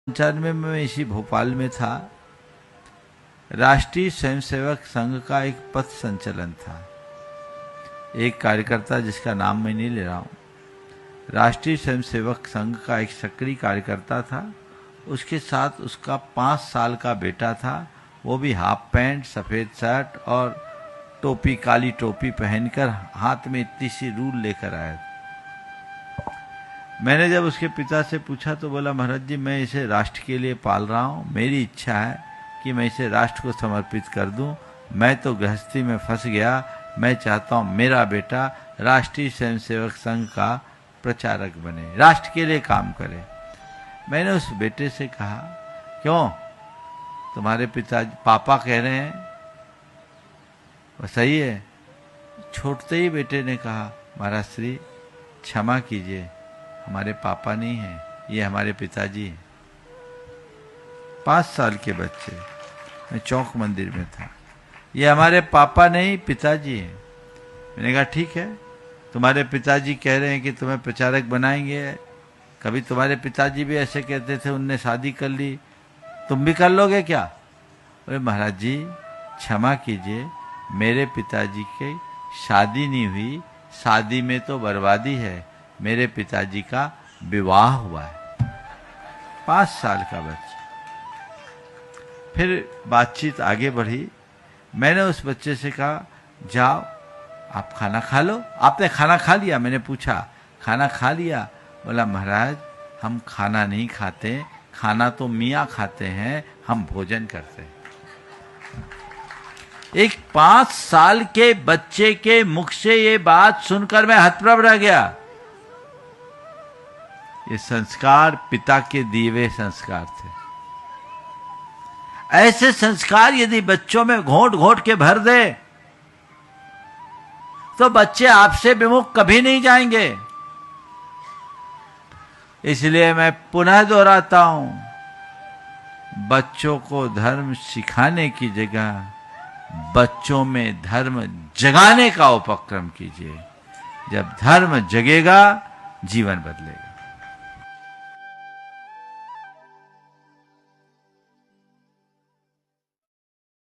95 में इसी भोपाल में था। राष्ट्रीय स्वयंसेवक संघ का एक पथ संचलन था। एक कार्यकर्ता जिसका नाम मैं नहीं ले रहा हूं, राष्ट्रीय स्वयंसेवक संघ का एक सक्रिय कार्यकर्ता था। उसके साथ उसका 5 साल का बेटा था। वो भी हाफ पैंट, सफेद शर्ट और टोपी, काली टोपी पहनकर हाथ में इतनी सी रूल लेकर आया। मैंने जब उसके पिता से पूछा तो बोला, महाराज जी मैं इसे राष्ट्र के लिए पाल रहा हूं, मेरी इच्छा है कि मैं इसे राष्ट्र को समर्पित कर दूं। मैं तो गृहस्थी में फंस गया, मैं चाहता हूं मेरा बेटा राष्ट्रीय स्वयंसेवक संघ का प्रचारक बने, राष्ट्र के लिए काम करे। मैंने उस बेटे से कहा, क्यों, तुम्हारे पिता पापा कह रहे हैं वो सही है। छोड़ते ही बेटे ने कहा, महाराज श्री क्षमा कीजिए, हमारे पापा नहीं हैं, ये हमारे पिताजी हैं। 5 साल के बच्चे, मैं चौक मंदिर में था, ये हमारे पापा नहीं पिताजी हैं। मैंने कहा ठीक है, तुम्हारे पिताजी कह रहे हैं कि तुम्हें प्रचारक बनाएंगे, कभी तुम्हारे पिताजी भी ऐसे कहते थे, उनने शादी कर ली, तुम भी कर लोगे क्या? अरे महाराज जी क्षमा कीजिए, मेरे पिताजी की शादी नहीं हुई, शादी में तो बर्बादी है, मेरे पिताजी का विवाह हुआ है। 5 साल का बच्चा। फिर बातचीत आगे बढ़ी। मैंने उस बच्चे से कहा, जाओ आप खाना खा लो। आपने खाना खा लिया? मैंने पूछा, खाना खा लिया? बोला, महाराज हम खाना नहीं खाते, खाना तो मियाँ खाते हैं, हम भोजन करते हैं। एक 5 साल के बच्चे के मुख से ये बात सुनकर मैं हतप्रभ रह गया। ये संस्कार पिता के दिए हुए संस्कार थे। ऐसे संस्कार यदि बच्चों में घोंट घोंट के भर दे तो बच्चे आपसे विमुख कभी नहीं जाएंगे। इसलिए मैं पुनः दोहराता हूं, बच्चों को धर्म सिखाने की जगह बच्चों में धर्म जगाने का उपक्रम कीजिए। जब धर्म जगेगा जीवन बदलेगा।